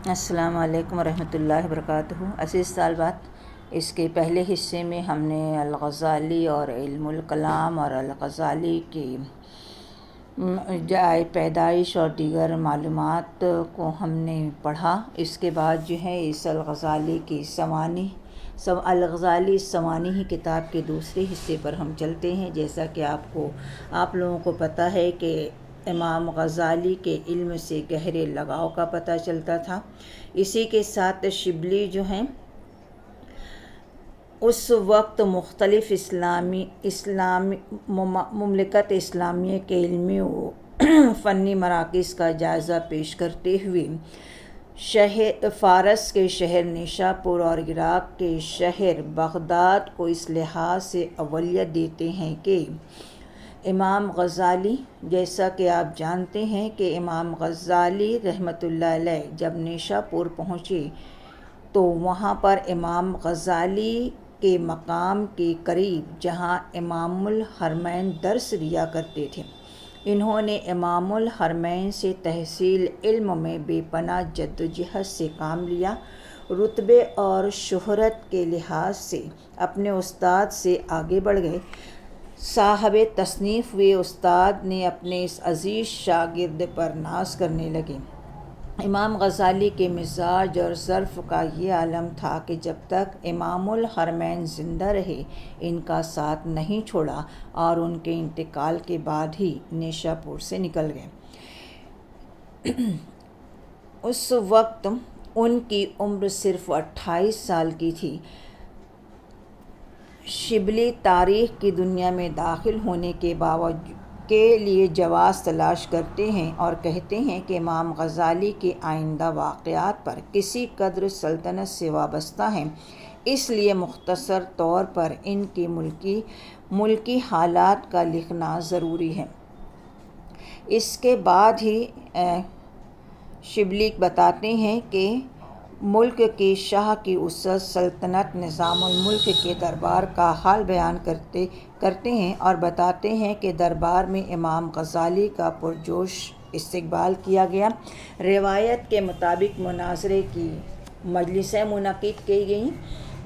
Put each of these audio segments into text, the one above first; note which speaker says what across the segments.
Speaker 1: السلام علیکم ورحمۃ اللہ وبرکاتہ۔ عزیز طالبات، اس کے پہلے حصے میں ہم نے الغزالی اور علم الکلام اور الغزالی کی جائے پیدائش اور دیگر معلومات کو ہم نے پڑھا۔ اس کے بعد جو ہے اس الغزالی کی الغزالی سوانح کتاب کے دوسرے حصے پر ہم چلتے ہیں۔ جیسا کہ آپ لوگوں کو پتہ ہے کہ امام غزالی کے علم سے گہرے لگاؤ کا پتہ چلتا تھا۔ اسی کے ساتھ شبلی جو ہیں اس وقت مختلف اسلامی مملکت اسلامیہ کے علمی و فنی مراکز کا جائزہ پیش کرتے ہوئے فارس کے شہر نیشاپور اور عراق کے شہر بغداد کو اس لحاظ سے اولویت دیتے ہیں کہ امام غزالی، جیسا کہ آپ جانتے ہیں کہ امام غزالی رحمۃ اللہ علیہ جب نیشاپور پہنچے تو وہاں پر امام غزالی کے مقام کے قریب جہاں امام الحرمین درس دیا کرتے تھے، انہوں نے امام الحرمین سے تحصیل علم میں بے پناہ جدوجہد سے کام لیا۔ رتبے اور شہرت کے لحاظ سے اپنے استاد سے آگے بڑھ گئے۔ صاحب تصنیف ہوئے استاد نے اپنے اس عزیز شاگرد پر ناز کرنے لگے۔ امام غزالی کے مزاج اور ظرف کا یہ عالم تھا کہ جب تک امام الحرمین زندہ رہے ان کا ساتھ نہیں چھوڑا اور ان کے انتقال کے بعد ہی نیشاپور سے نکل گئے۔ اس وقت ان کی عمر صرف 28 سال کی تھی۔ شبلی تاریخ کی دنیا میں داخل ہونے کے لیے جواز تلاش کرتے ہیں اور کہتے ہیں کہ امام غزالی کے آئندہ واقعات پر کسی قدر سلطنت سے وابستہ ہیں، اس لیے مختصر طور پر ان کی ملکی حالات کا لکھنا ضروری ہے۔ اس کے بعد ہی شبلی بتاتے ہیں کہ ملک کی شاہ کی وسعت سلطنت نظام الملک کے دربار کا حال بیان کرتے ہیں اور بتاتے ہیں کہ دربار میں امام غزالی کا پرجوش استقبال کیا گیا۔ روایت کے مطابق مناظرے کی مجلسیں منعقد کی گئیں،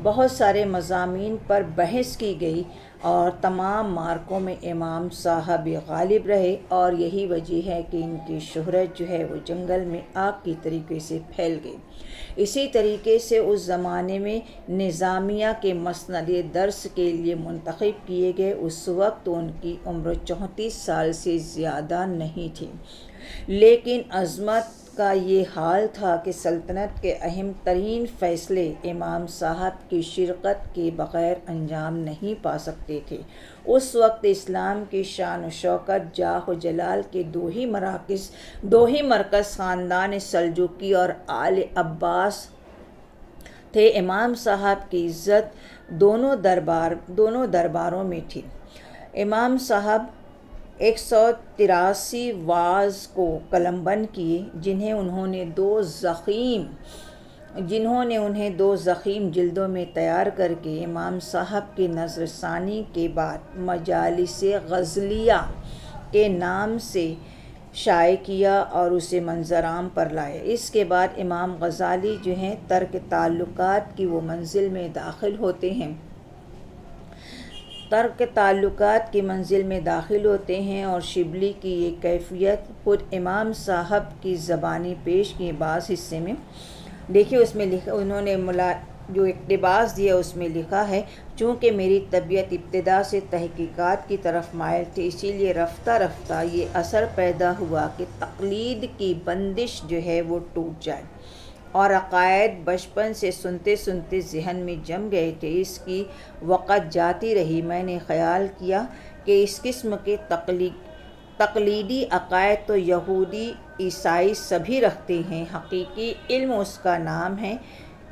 Speaker 1: بہت سارے مضامین پر بحث کی گئی اور تمام معرکوں میں امام صاحب غالب رہے، اور یہی وجہ ہے کہ ان کی شہرت جو ہے وہ جنگل میں آگ کی طریقے سے پھیل گئی۔ اسی طریقے سے اس زمانے میں نظامیہ کے مسند درس کے لیے منتخب کیے گئے۔ اس وقت ان کی عمر 34 سال سے زیادہ نہیں تھی، لیکن عظمت کا یہ حال تھا کہ سلطنت کے اہم ترین فیصلے امام صاحب کی شرکت کے بغیر انجام نہیں پا سکتے تھے۔ اس وقت اسلام کی شان و شوکت، جاہ و جلال کے دو ہی مرکز خاندان سلجوقی اور آل عباس تھے۔ امام صاحب کی عزت دونوں درباروں میں تھی۔ امام صاحب 183 واعظ کو قلم بند کیے، جنہیں انہیں دو ضخیم جلدوں میں تیار کر کے امام صاحب کی نظر ثانی کے بعد مجالس غزلیہ کے نام سے شائع کیا اور اسے منظر عام پر لائے۔ اس کے بعد امام غزالی جو ہیں ترک تعلقات کی وہ منزل میں داخل ہوتے ہیں اور شبلی کی یہ کیفیت خود امام صاحب کی زبانی پیش کی بعض حصے میں دیکھیے، اس میں انہوں نے جو اقتباس دیا اس میں لکھا ہے، چونکہ میری طبیعت ابتدا سے تحقیقات کی طرف مائل تھی، اسی لیے رفتہ رفتہ یہ اثر پیدا ہوا کہ تقلید کی بندش جو ہے وہ ٹوٹ جائے، اور عقائد بچپن سے سنتے سنتے ذہن میں جم گئے تھے۔ اس کی وقت جاتی رہی، میں نے خیال کیا کہ اس قسم کے تقلیدی عقائد تو یہودی عیسائی سبھی رکھتے ہیں، حقیقی علم اس کا نام ہے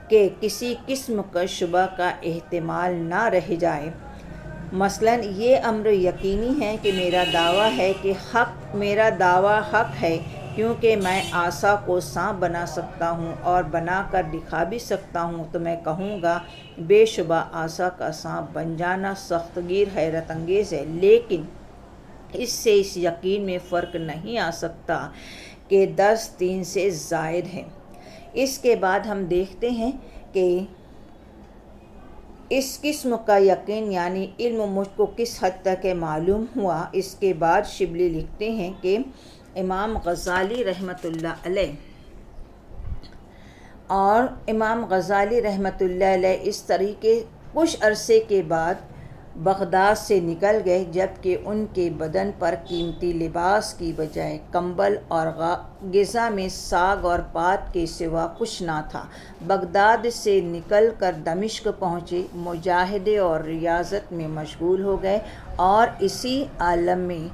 Speaker 1: کہ کسی قسم کا شبہ کا احتمال نہ رہ جائے۔ مثلاً یہ امر یقینی ہے کہ میرا دعویٰ حق ہے، کیونکہ میں عصا کو سانپ بنا سکتا ہوں اور بنا کر دکھا بھی سکتا ہوں، تو میں کہوں گا بے شبہ عصا کا سانپ بن جانا سخت گیر حیرت انگیز ہے، لیکن اس سے اس یقین میں فرق نہیں آ سکتا کہ 10 3 سے زائد ہے۔ اس کے بعد ہم دیکھتے ہیں کہ اس قسم کا یقین یعنی علم مجھ کو کس حد تک معلوم ہوا۔ اس کے بعد شبلی لکھتے ہیں کہ امام غزالی رحمۃ اللہ علیہ اس طریقے کچھ عرصے کے بعد بغداد سے نکل گئے، جبکہ ان کے بدن پر قیمتی لباس کی بجائے کمبل اور غذا میں ساگ اور پات کے سوا کچھ نہ تھا۔ بغداد سے نکل کر دمشق پہنچے، مجاہدے اور ریاضت میں مشغول ہو گئے، اور اسی عالم میں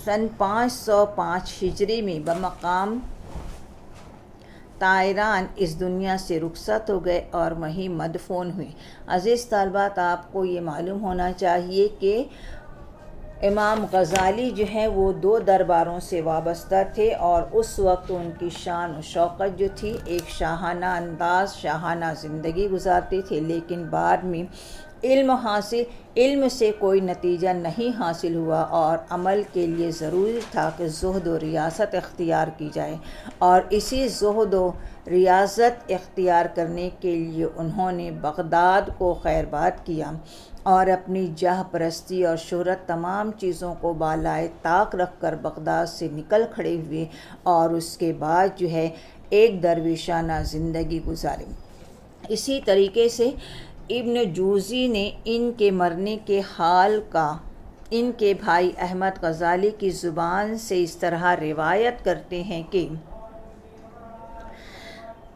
Speaker 1: سن 505 ہجری میں بمقام طائران اس دنیا سے رخصت ہو گئے اور وہیں مدفون ہوئے۔ عزیز طالبات، آپ کو یہ معلوم ہونا چاہیے کہ امام غزالی جو ہیں وہ 2 درباروں سے وابستہ تھے، اور اس وقت ان کی شان و شوکت جو تھی، ایک شاہانہ انداز، شاہانہ زندگی گزارتے تھے، لیکن بعد میں علم سے کوئی نتیجہ نہیں حاصل ہوا، اور عمل کے لیے ضروری تھا کہ زہد و ریاست اختیار کی جائے، اور اسی زہد و ریاضت اختیار کرنے کے لیے انہوں نے بغداد کو خیرباد کیا، اور اپنی جاہ پرستی اور شہرت تمام چیزوں کو بالائے طاق رکھ کر بغداد سے نکل کھڑے ہوئے، اور اس کے بعد جو ہے ایک درویشانہ زندگی گزاری۔ اسی طریقے سے ابن جوزی نے ان کے مرنے کے حال کا ان کے بھائی احمد غزالی کی زبان سے اس طرح روایت کرتے ہیں کہ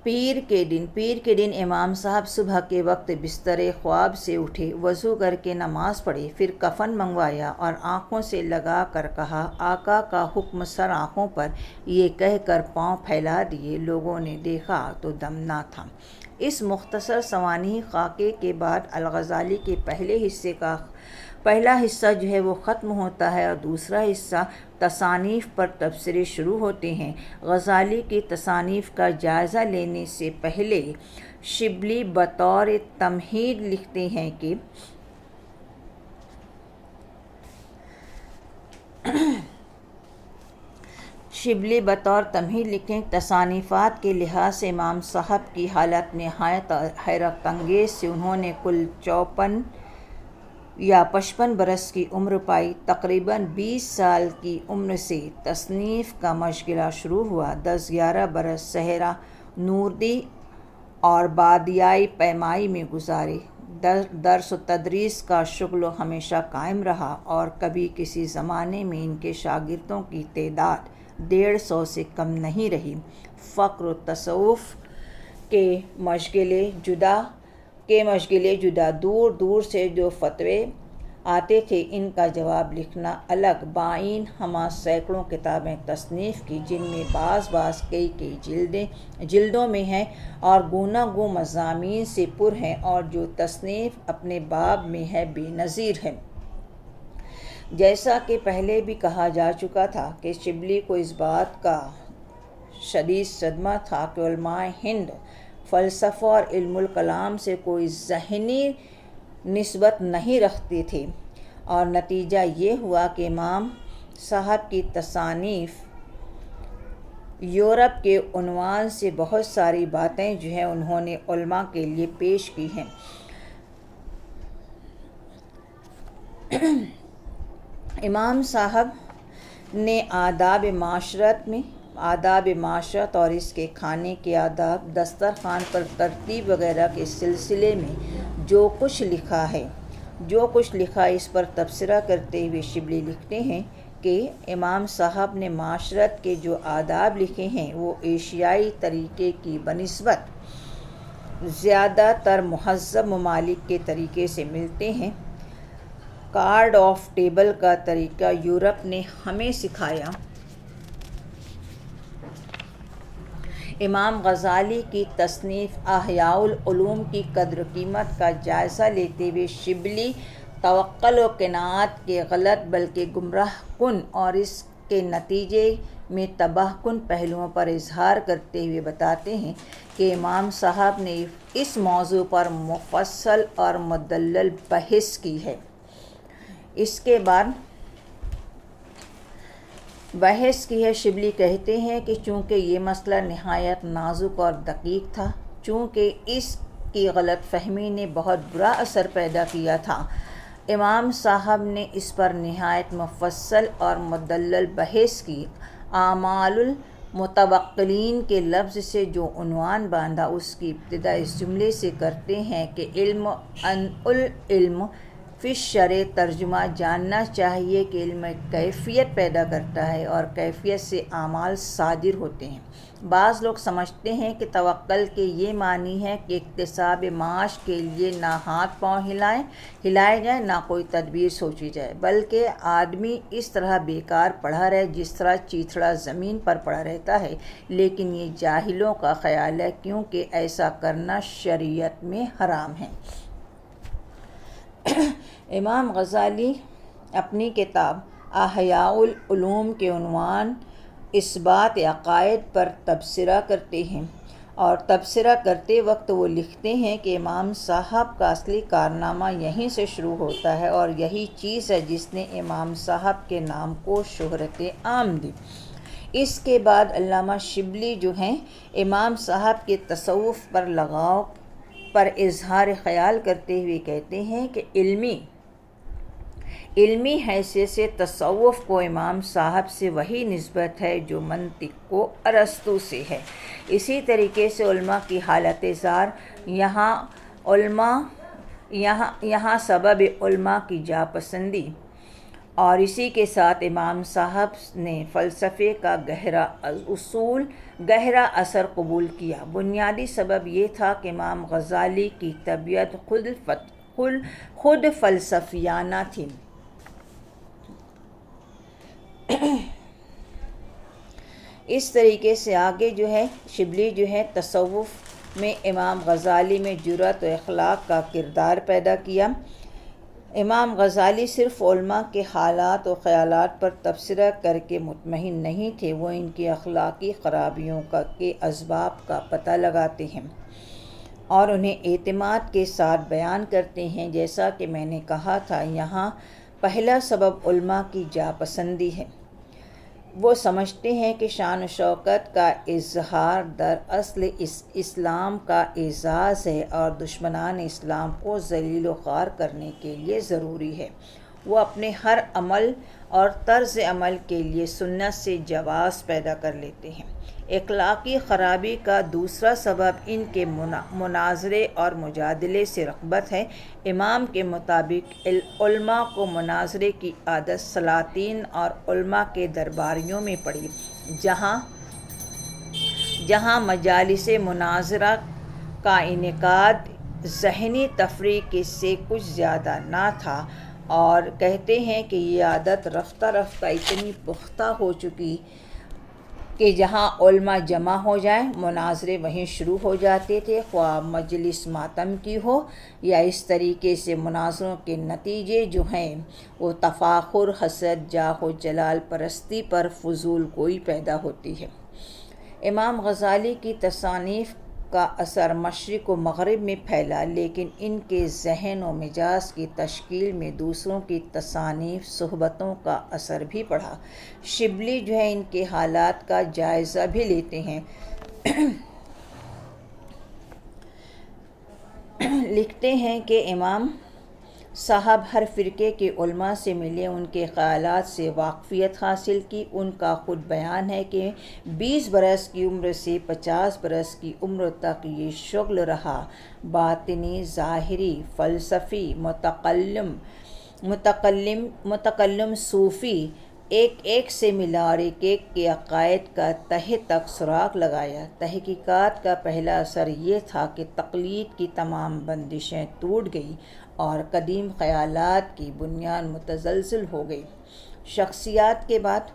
Speaker 1: پیر کے دن امام صاحب صبح کے وقت بستر خواب سے اٹھے، وضو کر کے نماز پڑھی، پھر کفن منگوایا اور آنکھوں سے لگا کر کہا، آقا کا حکم سر آنکھوں پر، یہ کہہ کر پاؤں پھیلا دیے۔ لوگوں نے دیکھا تو دم نہ تھا۔ اس مختصر سوانح خاکے کے بعد الغزالی کے پہلا حصہ جو ہے وہ ختم ہوتا ہے، اور دوسرا حصہ تصانیف پر تبصرے شروع ہوتے ہیں۔ غزالی کی تصانیف کا جائزہ لینے سے پہلے شبلی بطور تمہید لکھتے ہیں کہ تصانیفات کے لحاظ سے امام صاحب کی حالت نہایت حیرت انگیز تھی۔ انہوں نے کل 54 یا 55 برس کی عمر پائی۔ تقریباً 20 سال کی عمر سے تصنیف کا مشغلہ شروع ہوا۔ 10-11 برس صحرا نوردی اور بادیائی پیمائی میں گزارے۔ درس و تدریس کا شغل ہمیشہ قائم رہا، اور کبھی کسی زمانے میں ان کے شاگردوں کی تعداد 150 سے کم نہیں رہی۔ فقہ و تصوف کے مشغلے جدا، دور دور سے جو فتوے آتے تھے ان کا جواب لکھنا الگ، بائن ہمہ سینکڑوں کتابیں تصنیف کی، جن میں بعض کئی جلدوں میں ہیں اور گونا گوں مضامین سے پر ہیں، اور جو تصنیف اپنے باب میں ہے بے نظیر ہے۔ جیسا کہ پہلے بھی کہا جا چکا تھا کہ شبلی کو اس بات کا شدید صدمہ تھا کہ علماء ہند فلسفہ اور علم الکلام سے کوئی ذہنی نسبت نہیں رکھتے تھے، اور نتیجہ یہ ہوا کہ امام صاحب کی تصانیف یورپ کے عنوان سے بہت ساری باتیں جو ہیں انہوں نے علماء کے لیے پیش کی ہیں۔ امام صاحب نے آداب معاشرت اور اس کے کھانے کے آداب، دسترخوان پر ترتیب وغیرہ کے سلسلے میں جو کچھ لکھا اس پر تبصرہ کرتے ہوئے شبلی لکھتے ہیں کہ امام صاحب نے معاشرت کے جو آداب لکھے ہیں وہ ایشیائی طریقے کی بنسبت زیادہ تر مہذب ممالک کے طریقے سے ملتے ہیں۔ کارڈ آف ٹیبل کا طریقہ یورپ نے ہمیں سکھایا۔ امام غزالی کی تصنیف احیاء العلوم کی قدر قیمت کا جائزہ لیتے ہوئے شبلی توکل و قناعت کے غلط بلکہ گمراہ کن اور اس کے نتیجے میں تباہ کن پہلوؤں پر اظہار کرتے ہوئے بتاتے ہیں کہ امام صاحب نے اس موضوع پر مفصل اور مدلل بحث کی ہے۔ اس کے بعد بحث کی ہے۔ شبلی کہتے ہیں کہ چونکہ یہ مسئلہ نہایت نازک اور دقیق تھا، چونکہ اس کی غلط فہمی نے بہت برا اثر پیدا کیا تھا، امام صاحب نے اس پر نہایت مفصل اور مدلل بحث کی۔ اعمال المتوکلین کے لفظ سے جو عنوان باندھا، اس کی ابتدا اس جملے سے کرتے ہیں کہ العلم فی الشرع، ترجمہ جاننا چاہیے کہ علم ایک کیفیت پیدا کرتا ہے اور کیفیت سے اعمال صادر ہوتے ہیں۔ بعض لوگ سمجھتے ہیں کہ توکل کے یہ معنی ہے کہ اکتساب معاش کے لیے نہ ہاتھ پاؤں ہلائے جائیں، نہ کوئی تدبیر سوچی جائے، بلکہ آدمی اس طرح بیکار پڑا رہے جس طرح چیتھڑا زمین پر پڑا رہتا ہے۔ لیکن یہ جاہلوں کا خیال ہے، کیونکہ ایسا کرنا شریعت میں حرام ہے۔ امام غزالی اپنی کتاب احیاء العلوم کے عنوان اثبات عقائد پر تبصرہ کرتے ہیں، اور تبصرہ کرتے وقت وہ لکھتے ہیں کہ امام صاحب کا اصلی کارنامہ یہیں سے شروع ہوتا ہے، اور یہی چیز ہے جس نے امام صاحب کے نام کو شہرت عام دی۔ اس کے بعد علامہ شبلی جو ہیں، امام صاحب کے تصوف پر لگاؤ پر اظہار خیال کرتے ہوئے کہتے ہیں کہ علمی حیثیت سے تصوف کو امام صاحب سے وہی نسبت ہے جو منطق کو ارسطو سے ہے۔ اسی طریقے سے علماء کی حالت زار یہاں سبب علماء کی جا پسندی، اور اسی کے ساتھ امام صاحب نے فلسفے کا گہرا اثر قبول کیا۔ بنیادی سبب یہ تھا کہ امام غزالی کی طبیعت خود فلسفیانہ تھی۔ اس طریقے سے آگے جو ہے شبلی جو ہے تصوف میں امام غزالی میں جرأت و اخلاق کا کردار پیدا کیا۔ امام غزالی صرف علماء کے حالات و خیالات پر تبصرہ کر کے مطمئن نہیں تھے، وہ ان کی اخلاقی خرابیوں کے اسباب کا پتہ لگاتے ہیں اور انہیں اعتماد کے ساتھ بیان کرتے ہیں۔ جیسا کہ میں نے کہا تھا، یہاں پہلا سبب علماء کی جا پسندی ہے۔ وہ سمجھتے ہیں کہ شان و شوکت کا اظہار دراصل اسلام کا اعزاز ہے اور دشمنان اسلام کو ذلیل و خوار کرنے کے لیے ضروری ہے۔ وہ اپنے ہر عمل اور طرز عمل کے لیے سنت سے جواز پیدا کر لیتے ہیں۔ اخلاقی خرابی کا دوسرا سبب ان کے مناظرے اور مجادلے سے رغبت ہے۔ امام کے مطابق علماء کو مناظرے کی عادت سلاطین اور علماء کے درباریوں میں پڑی، جہاں مجالس مناظرہ کا انعقاد ذہنی تفریح سے کچھ زیادہ نہ تھا، اور کہتے ہیں کہ یہ عادت رفتہ رفتہ اتنی پختہ ہو چکی کہ جہاں علماء جمع ہو جائیں، مناظرے وہیں شروع ہو جاتے تھے، خواہ مجلس ماتم کی ہو یا اس طریقے سے مناظروں کے نتیجے جو ہیں وہ تفاخر، حسد، جاہ و جلال پرستی پر فضول گوئی پیدا ہوتی ہے۔ امام غزالی کی تصانیف کا اثر مشرق و مغرب میں پھیلا، لیکن ان کے ذہن و مزاج کی تشکیل میں دوسروں کی تصانیف، صحبتوں کا اثر بھی پڑا۔ شبلی جو ہے ان کے حالات کا جائزہ بھی لیتے ہیں۔ لکھتے ہیں کہ امام صاحب ہر فرقے کے علماء سے ملے، ان کے خیالات سے واقفیت حاصل کی۔ ان کا خود بیان ہے کہ 20 برس کی عمر سے 50 برس کی عمر تک یہ شغل رہا، باطنی، ظاہری، فلسفی، متکلم، صوفی، ایک سے ملا اور ایک کے عقائد کا تہہ تک سراغ لگایا۔ تحقیقات کا پہلا اثر یہ تھا کہ تقلید کی تمام بندشیں ٹوٹ گئیں اور قدیم خیالات کی بنیاد متزلزل ہو گئی۔ شخصیات کے بعد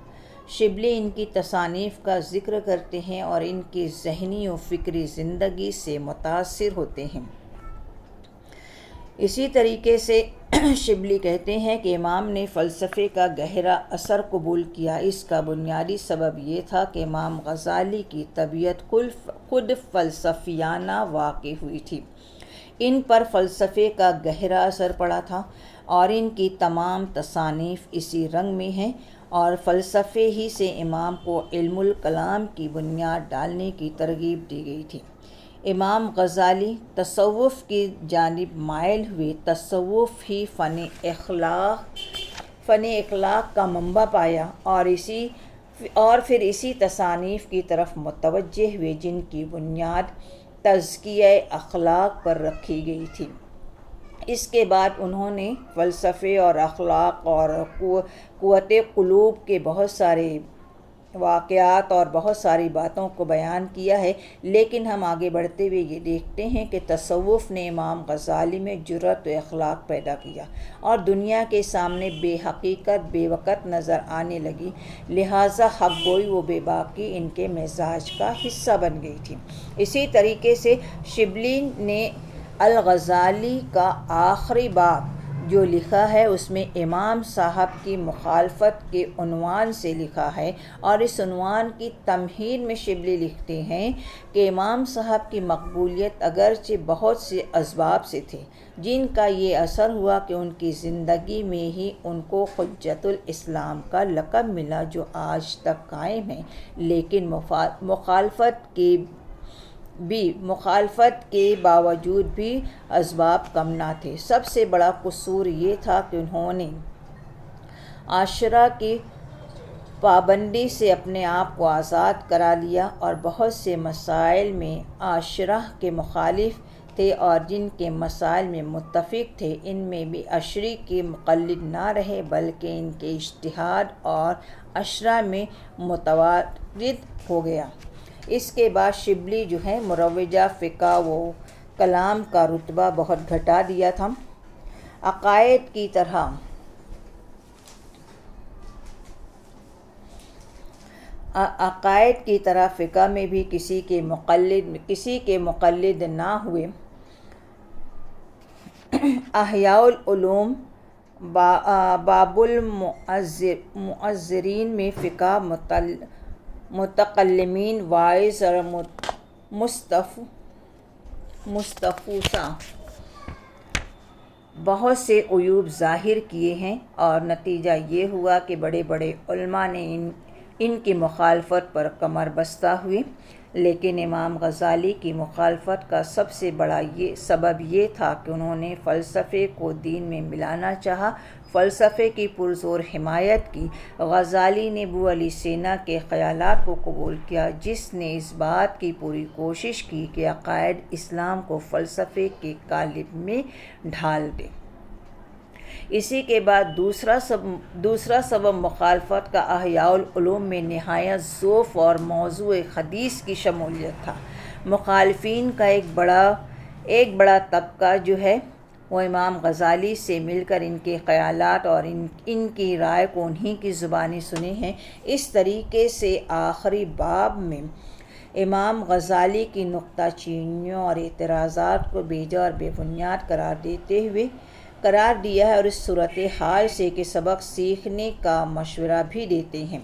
Speaker 1: شبلی ان کی تصانیف کا ذکر کرتے ہیں اور ان کی ذہنی و فکری زندگی سے متاثر ہوتے ہیں۔ اسی طریقے سے شبلی کہتے ہیں کہ امام نے فلسفے کا گہرا اثر قبول کیا۔ اس کا بنیادی سبب یہ تھا کہ امام غزالی کی طبیعت خود فلسفیانہ واقع ہوئی تھی۔ ان پر فلسفے کا گہرا اثر پڑا تھا اور ان کی تمام تصانیف اسی رنگ میں ہیں اور فلسفے ہی سے امام کو علم الکلام کی بنیاد ڈالنے کی ترغیب دی گئی تھی۔ امام غزالی تصوف کی جانب مائل ہوئے، تصوف ہی فن اخلاق کا منبع پایا اور پھر اسی تصانیف کی طرف متوجہ ہوئے جن کی بنیاد تزکیہ اخلاق پر رکھی گئی تھی۔ اس کے بعد انہوں نے فلسفے اور اخلاق اور قوت قلوب کے بہت سارے واقعات اور بہت ساری باتوں کو بیان کیا ہے، لیکن ہم آگے بڑھتے ہوئے یہ دیکھتے ہیں کہ تصوف نے امام غزالی میں جرأت و اخلاق پیدا کیا اور دنیا کے سامنے بے حقیقت بے وقت نظر آنے لگی، لہٰذا حق گوئی و بے باکی ان کے مزاج کا حصہ بن گئی تھی۔ اسی طریقے سے شبلی نے الغزالی کا آخری باب جو لکھا ہے اس میں امام صاحب کی مخالفت کے عنوان سے لکھا ہے، اور اس عنوان کی تمہید میں شبلی لکھتے ہیں کہ امام صاحب کی مقبولیت اگرچہ بہت سے اسباب سے تھے، جن کا یہ اثر ہوا کہ ان کی زندگی میں ہی ان کو حجت الاسلام کا لقب ملا جو آج تک قائم ہے، لیکن مخالفت کے باوجود بھی اسباب کم نہ تھے۔ سب سے بڑا قصور یہ تھا کہ انہوں نے عاشرہ کی پابندی سے اپنے آپ کو آزاد کرا لیا اور بہت سے مسائل میں عاشرہ کے مخالف تھے، اور جن کے مسائل میں متفق تھے ان میں بھی عشری کے مقلد نہ رہے بلکہ ان کے اجتہاد اور عشرہ میں متوارد ہو گیا۔ اس کے بعد شبلی جو ہے مروجہ فقہ و کلام کا رتبہ بہت گھٹا دیا تھا۔ عقائد کی طرح فقہ میں بھی کسی کے مقلد نہ ہوئے۔ احیاء العلوم باب المعذرین میں فقہ متکلمین واعظ اور مستفوضہ بہت سے عیوب ظاہر کیے ہیں، اور نتیجہ یہ ہوا کہ بڑے بڑے علماء نے ان کی مخالفت پر کمر بستہ ہوئے، لیکن امام غزالی کی مخالفت کا سب سے بڑا سبب یہ تھا کہ انہوں نے فلسفے کو دین میں ملانا چاہا، فلسفے کی پرزور حمایت کی۔ غزالی نے ابو علی سینا کے خیالات کو قبول کیا، جس نے اس بات کی پوری کوشش کی کہ عقائد اسلام کو فلسفے کے قالب میں ڈھال دے۔ اسی کے بعد دوسرا سبب مخالفت کا احیاء العلوم میں نہایت ضعف اور موضوع حدیث کی شمولیت تھا۔ مخالفین کا ایک بڑا طبقہ جو ہے وہ امام غزالی سے مل کر ان کے خیالات اور ان کی رائے کو انہی کی زبانی سنے ہیں۔ اس طریقے سے آخری باب میں امام غزالی کی نکتہ چینیوں اور اعتراضات کو بیجا اور بے بنیاد قرار دیا ہے، اور اس صورتحال سے کہ سبق سیکھنے کا مشورہ بھی دیتے ہیں۔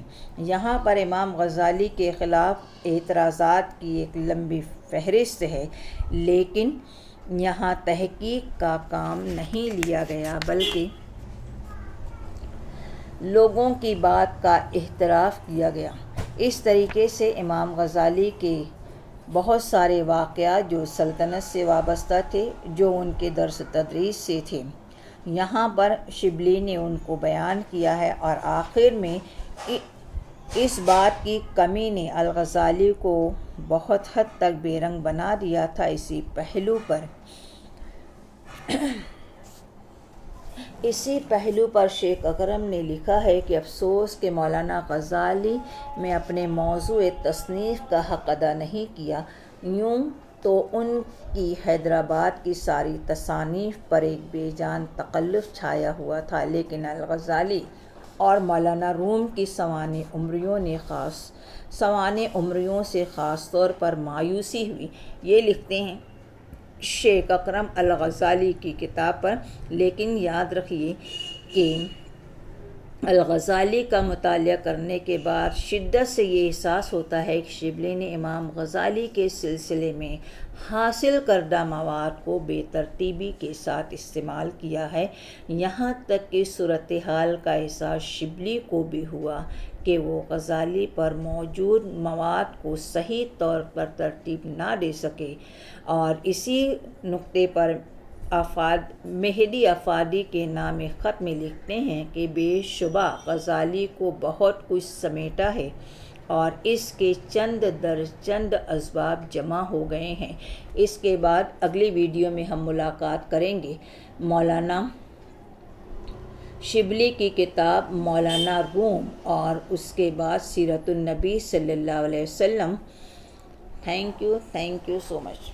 Speaker 1: یہاں پر امام غزالی کے خلاف اعتراضات کی ایک لمبی فہرست ہے، لیکن یہاں تحقیق کا کام نہیں لیا گیا بلکہ لوگوں کی بات کا اعتراف کیا گیا۔ اس طریقے سے امام غزالی کے بہت سارے واقعات جو سلطنت سے وابستہ تھے، جو ان کے درس تدریس سے تھے، یہاں پر شبلی نے ان کو بیان کیا ہے، اور آخر میں اس بات کی کمی نے الغزالی کو بہت حد تک بے رنگ بنا دیا تھا۔ اسی پہلو پر شیخ اکرم نے لکھا ہے کہ افسوس کہ مولانا غزالی میں اپنے موضوع تصنیف کا حق ادا نہیں کیا، یوں تو ان کی حیدرآباد کی ساری تصانیف پر ایک بے جان تکلف چھایا ہوا تھا، لیکن الغزالی اور مولانا روم کی سوانح عمریوں سے خاص طور پر مایوسی ہوئی۔ یہ لکھتے ہیں شیخ اکرم الغزالی کی کتاب پر، لیکن یاد رکھیے کہ الغزالی کا مطالعہ کرنے کے بعد شدت سے یہ احساس ہوتا ہے کہ شبلی نے امام غزالی کے سلسلے میں حاصل کردہ مواد کو بے ترتیبی کے ساتھ استعمال کیا ہے، یہاں تک کہ صورتحال کا احساس شبلی کو بھی ہوا کہ وہ غزالی پر موجود مواد کو صحیح طور پر ترتیب نہ دے سکے، اور اسی نقطے پر مہدی افادی کے نام خط میں لکھتے ہیں کہ بے شبہ غزالی کو بہت کچھ سمیٹا ہے اور اس کے چند در چند اسباب جمع ہو گئے ہیں۔ اس کے بعد اگلی ویڈیو میں ہم ملاقات کریں گے مولانا شبلی کی کتاب مولانا روم اور اس کے بعد سیرت النبی صلی اللہ علیہ وسلم۔ Thank you so much.